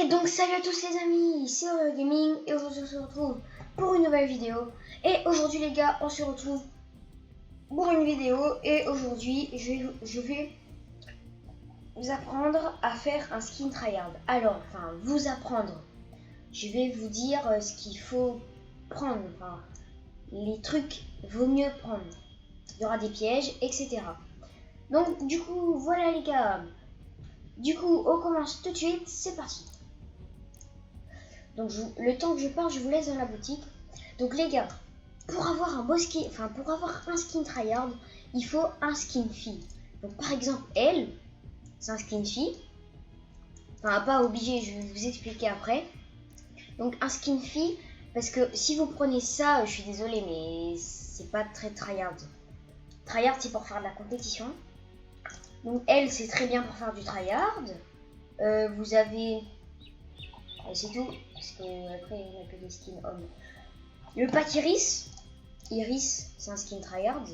Et donc salut à tous les amis, c'est Oreo Gaming et aujourd'hui on se retrouve pour une nouvelle vidéo. Et aujourd'hui les gars, on se retrouve pour une vidéo et aujourd'hui je vais vous apprendre à faire un skin tryhard. Alors, vous apprendre, je vais vous dire ce qu'il faut prendre, les trucs vaut mieux prendre. Il y aura des pièges, etc. Donc du coup, voilà les gars. Du coup, on commence tout de suite, c'est parti. Donc le temps que je pars, je vous laisse dans la boutique. Donc les gars, pour avoir un beau skin, pour avoir un skin tryhard, il faut un skin fille. Donc par exemple, elle, c'est un skin fille. Pas obligé, je vais vous expliquer après. Donc un skin fille, parce que si vous prenez ça, je suis désolée, mais c'est pas très tryhard. Tryhard, c'est pour faire de la compétition. Donc elle, c'est très bien pour faire du tryhard. Vous avez... c'est tout, parce qu'après, il n'y a que des skins hommes. Le pack Iris, c'est un skin tryhard.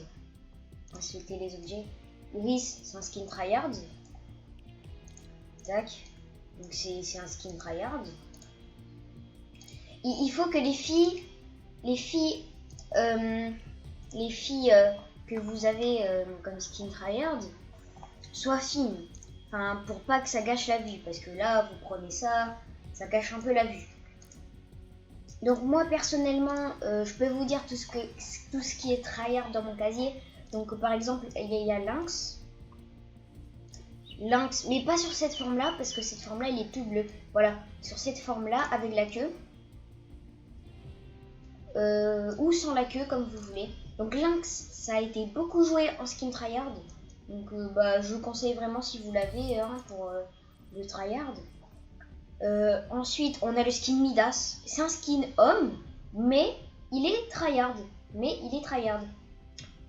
Insulter les objets. Iris, c'est un skin tryhard. Tac. Donc c'est un skin tryhard. Il faut que les filles que vous avez comme skin tryhard soient fines. Pour pas que ça gâche la vue, parce que là, vous prenez ça, ça gâche un peu la vue. Donc moi personnellement, je peux vous dire tout ce qui est tryhard dans mon casier. Donc par exemple, il y a Lynx, mais pas sur cette forme là, parce que cette forme là, il est tout bleu. Voilà, sur cette forme là, avec la queue. Ou sans la queue, comme vous voulez. Donc Lynx, ça a été beaucoup joué en skin tryhard. Donc je vous conseille vraiment si vous l'avez pour le tryhard. Ensuite, on a le skin Midas. C'est un skin homme, mais il est tryhard. Je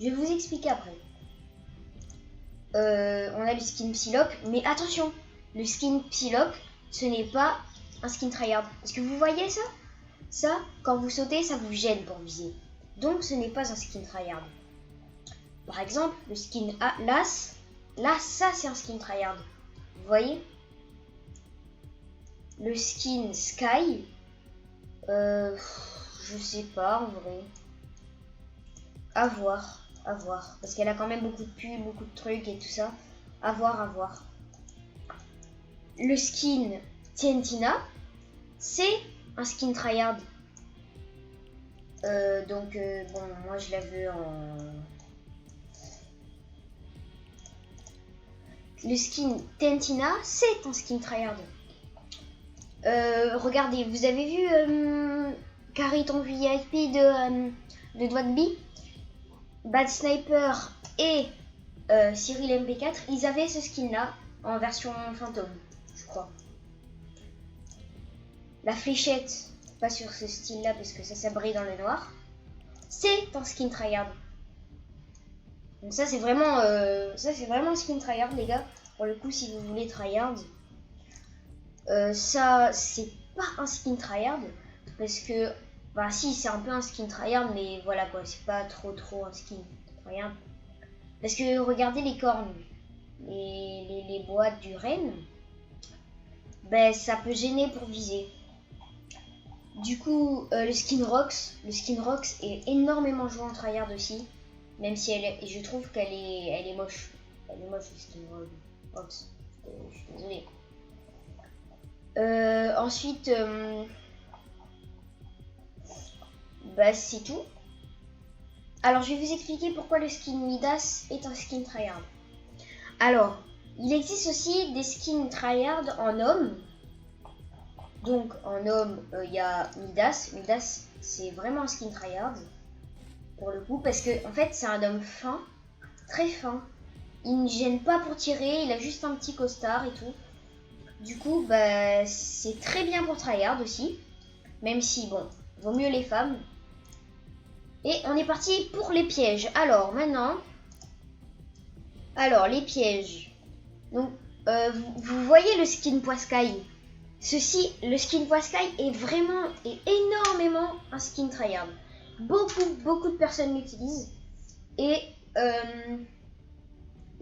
vais vous expliquer après. On a le skin Psylocke, mais attention, le skin Psylocke, ce n'est pas un skin tryhard. Parce que vous voyez ça ? Ça, quand vous sautez, ça vous gêne pour viser. Donc, ce n'est pas un skin tryhard. Par exemple, le skin Atlas, là, ça, c'est un skin tryhard. Vous voyez ? Le skin Sky, je sais pas en vrai. À voir. Parce qu'elle a quand même beaucoup de pulls, beaucoup de trucs et tout ça. À voir. Le skin Tientina, c'est un skin tryhard. Bon, moi je la veux en... Le skin Tientina, c'est un skin tryhard. Regardez, vous avez vu Cariton VIP de Dwagby, Bad Sniper et Cyril MP4, ils avaient ce skin là en version fantôme, je crois. La fléchette, pas sur ce style là parce que ça brille dans le noir. C'est un skin tryhard. Donc ça c'est vraiment un skin tryhard les gars. Pour le coup, si vous voulez tryhard, ça c'est pas un skin tryhard parce que si c'est un peu un skin tryhard, mais voilà quoi, c'est pas trop un skin tryhard. Parce que regardez les cornes, les boîtes du renne, ça peut gêner pour viser. Du coup, le skin Rox est énormément joué en tryhard aussi, même si je trouve qu'elle est moche. Elle est moche le skin Rox. Je suis désolée. Ensuite, c'est tout. Alors, je vais vous expliquer pourquoi le skin Midas est un skin tryhard. Alors, il existe aussi des skins tryhard en homme. Donc, en homme, il y a Midas. Midas, c'est vraiment un skin tryhard. Pour le coup, parce que, en fait, c'est un homme fin, très fin. Il ne gêne pas pour tirer, il a juste un petit costard et tout. Du coup, c'est très bien pour tryhard aussi. Même si, bon, vaut mieux les femmes. Et on est parti pour les pièges. Alors, maintenant... les pièges. Donc, vous voyez le skin Poiscaille. Le skin Poiscaille est énormément un skin tryhard. Beaucoup de personnes l'utilisent. Et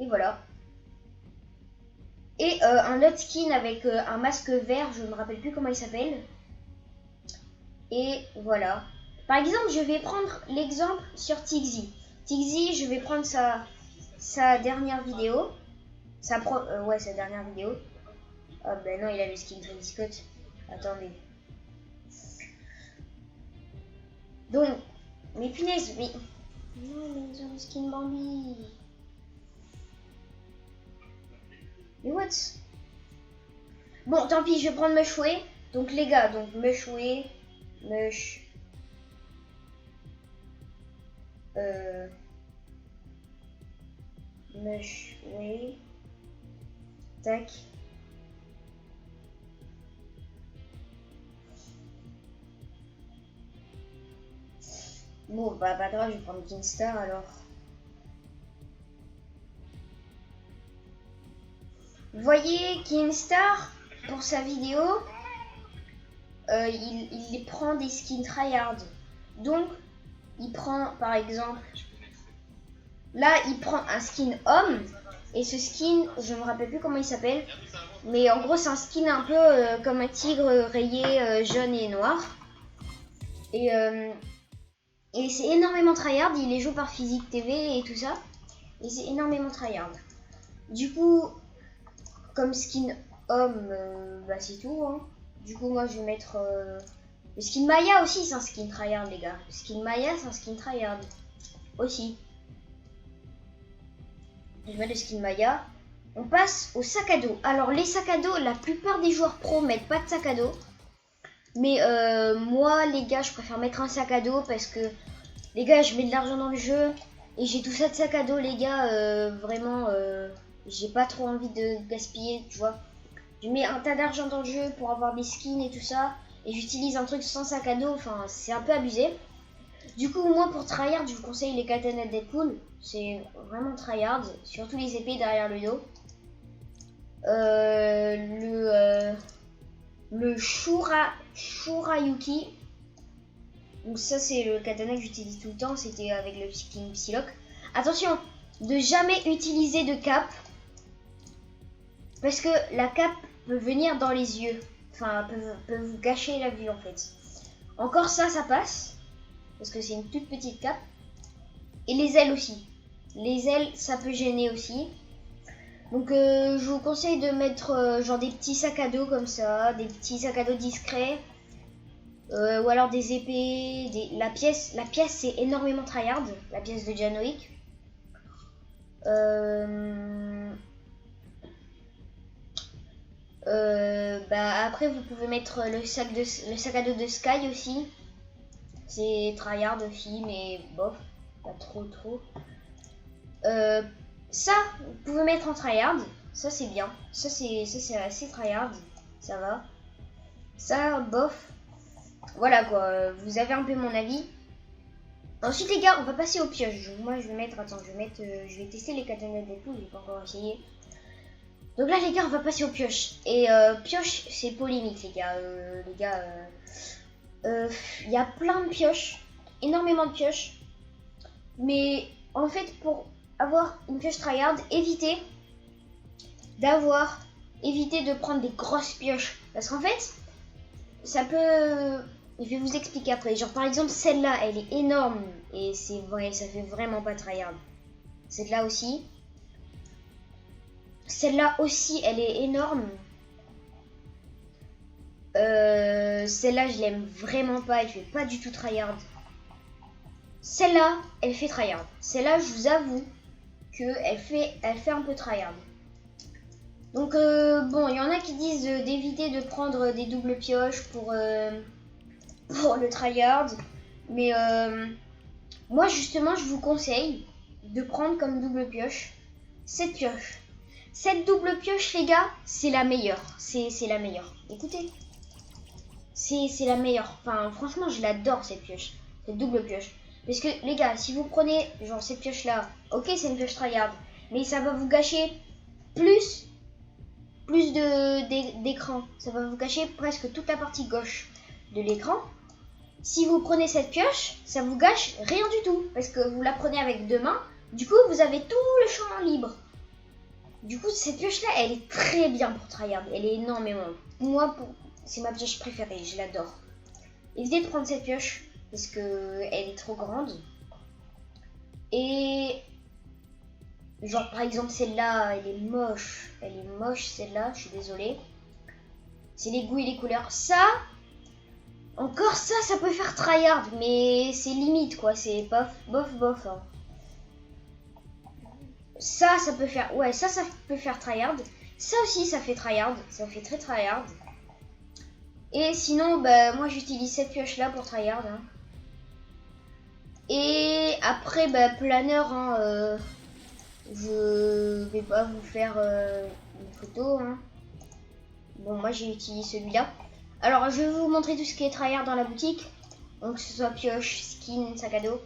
voilà. Et un autre skin avec un masque vert, je ne me rappelle plus comment il s'appelle. Et voilà. Par exemple, je vais prendre l'exemple sur Tixi. Tixi, je vais prendre sa dernière vidéo. Sa dernière vidéo. Ah ben non, il a le skin Travis Scott. Attendez. Donc, mais punaise, mais... Non, mais ils ont le skin Bambi. Mais what? Bon, tant pis, je vais prendre Mushway. Donc les gars, donc Mushway, Mushway, tac. Bon, bah pas grave, je vais prendre Kingstar alors. Vous voyez, Kingstar, pour sa vidéo, il prend des skins tryhard. Donc, il prend par exemple, là il prend un skin homme, et ce skin, je ne me rappelle plus comment il s'appelle, mais en gros c'est un skin un peu comme un tigre rayé jaune et noir. Et c'est énormément tryhard, il les joue par Physique TV et tout ça, et c'est énormément tryhard. Du coup, comme skin homme, bah c'est tout. Hein. Du coup, moi je vais mettre le skin Maya aussi, c'est un skin tryhard, les gars. Le skin Maya, c'est un skin tryhard aussi. Je vais mettre le skin Maya. On passe au sac à dos. Alors, les sacs à dos, la plupart des joueurs pro mettent pas de sac à dos. Mais moi, les gars, je préfère mettre un sac à dos parce que, les gars, je mets de l'argent dans le jeu. Et j'ai tout ça de sac à dos, les gars. Vraiment, j'ai pas trop envie de gaspiller, tu vois. Je mets un tas d'argent dans le jeu pour avoir des skins et tout ça. Et j'utilise un truc sans sac à dos. Enfin, c'est un peu abusé. Du coup, moi, pour tryhard, je vous conseille les katanas de Deadpool. C'est vraiment tryhard. Surtout les épées derrière le dos. Le Shurayuki. Donc ça c'est le katana que j'utilise tout le temps, c'était avec le skin Psylocke. Attention, de jamais utiliser de cape. Parce que la cape peut venir dans les yeux. Enfin, peut vous gâcher la vue en fait. Encore ça passe. Parce que c'est une toute petite cape. Et les ailes aussi. Les ailes, ça peut gêner aussi. Donc je vous conseille de mettre genre des petits sacs à dos comme ça, des petits sacs à dos discrets, ou alors des épées, la pièce c'est énormément tryhard, la pièce de John Wick. Bah après vous pouvez mettre le sac à dos de Sky aussi, c'est tryhard aussi mais bof, pas trop. Ça, vous pouvez mettre en tryhard. Ça, c'est bien. Ça, c'est assez tryhard. Ça va. Ça, bof. Voilà, quoi. Vous avez un peu mon avis. Ensuite, les gars, on va passer aux pioches. Moi, je vais mettre... Attends, je vais tester les katanas de Deadpool. Je n'ai pas encore essayé. Donc là, les gars, on va passer aux pioches. Et pioche, c'est polémique, les gars. Il y a plein de pioches. Énormément de pioches. Mais, en fait, pour avoir une pioche tryhard, évitez de prendre des grosses pioches parce qu'en fait ça peut, je vais vous expliquer après, genre par exemple celle-là elle est énorme et c'est vrai, ça fait vraiment pas tryhard. Celle-là aussi elle est énorme. Celle-là je l'aime vraiment pas, elle fait pas du tout tryhard. Celle-là elle fait tryhard. Celle-là je vous avoue elle fait un peu tryhard. Donc bon, il y en a qui disent d'éviter de prendre des doubles pioches pour le tryhard. Mais moi justement je vous conseille de prendre comme double pioche cette pioche. Cette double pioche les gars, c'est la meilleure. C'est la meilleure. Écoutez. C'est la meilleure. Enfin franchement je l'adore cette pioche. Cette double pioche. Parce que les gars, si vous prenez genre cette pioche là, ok c'est une pioche tryhard, mais ça va vous gâcher plus d'écran. Ça va vous gâcher presque toute la partie gauche de l'écran. Si vous prenez cette pioche, ça vous gâche rien du tout. Parce que vous la prenez avec deux mains. Du coup, vous avez tout le champ libre. Du coup, cette pioche-là, elle est très bien pour tryhard. Elle est énormément. Moi, c'est ma pioche préférée. Je l'adore. Évitez de prendre cette pioche parce que elle est trop grande. Et genre par exemple celle-là, elle est moche. Elle est moche celle-là. Je suis désolée. C'est les goûts et les couleurs. Ça, encore ça peut faire tryhard, mais c'est limite quoi. C'est bof. Hein. Ça peut faire, ouais, ça peut faire tryhard. Ça aussi, ça fait tryhard. Ça fait très tryhard. Et sinon, bah, moi j'utilise cette pioche là pour tryhard. Hein. Et après, bah, planeur, hein, je vais pas vous faire une photo. Hein. Bon, moi j'ai utilisé celui-là. Alors, je vais vous montrer tout ce qui est tryhard dans la boutique. Donc, que ce soit pioche, skin, sac à dos.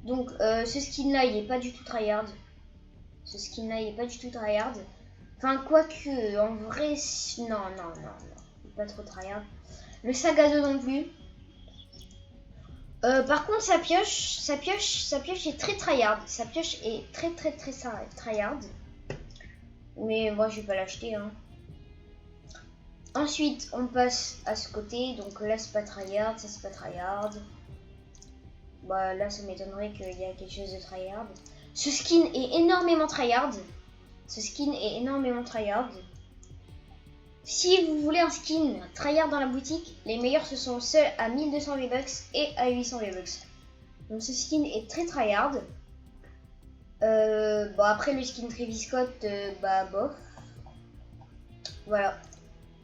Donc, ce skin là, il est pas du tout tryhard. Ce skin là, il est pas du tout tryhard. Enfin, quoique, en vrai, non. Pas trop tryhard. Le sac à dos non plus. Par contre, sa pioche est très tryhard. Sa pioche est très tryhard. Mais moi, je vais pas l'acheter. Hein. Ensuite, on passe à ce côté. Donc là, c'est pas tryhard, ça c'est pas tryhard. Bah là, ça m'étonnerait qu'il y ait quelque chose de tryhard. Ce skin est énormément tryhard. Si vous voulez un skin tryhard dans la boutique, les meilleurs ce sont ceux à 1200 V-Bucks et à 800 V-Bucks. Donc ce skin est très tryhard. Bon après le skin Travis Scott, bah bof. Voilà.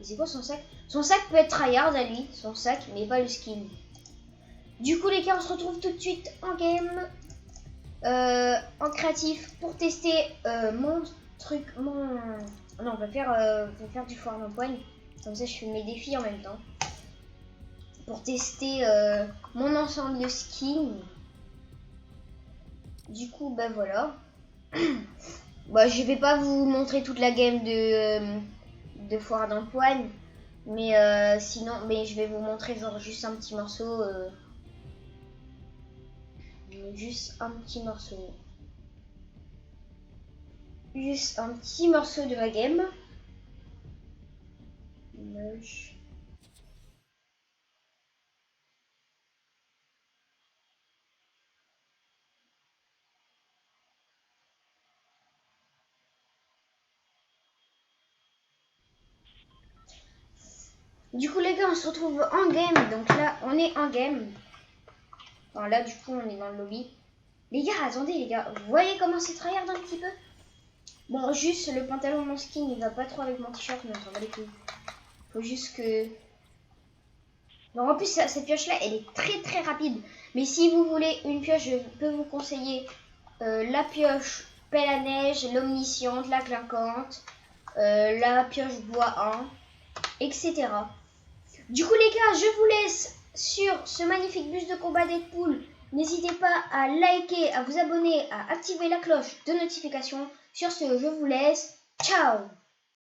Et c'est quoi son sac? Son sac peut être tryhard à lui, son sac, mais pas le skin. Du coup les gars, on se retrouve tout de suite en game. En créatif pour tester mon truc, non, on va faire du foire d'empoigne. Comme ça, je fais mes défis en même temps. Pour tester mon ensemble de skins. Du coup, bah voilà. Bah, je vais pas vous montrer toute la game de foire d'empoigne. Mais sinon, je vais vous montrer genre juste un petit morceau. Juste un petit morceau. Juste un petit morceau de la game. Moche. Du coup les gars, on se retrouve en game. Donc là, on est en game. Enfin, là, du coup, on est dans le lobby. Les gars, attendez les gars. Vous voyez comment c'est tryhard un petit peu? Bon, juste le pantalon mon skin, il va pas trop avec mon t-shirt, mais on s'en va les couilles. Faut juste que... Donc en plus, cette pioche-là, elle est très rapide. Mais si vous voulez une pioche, je peux vous conseiller la pioche pelle à neige, l'omnisciente, la clinquante, la pioche bois 1, etc. Du coup les gars, je vous laisse sur ce magnifique bus de combat Deadpool. N'hésitez pas à liker, à vous abonner, à activer la cloche de notification. Sur ce, je vous laisse. Ciao!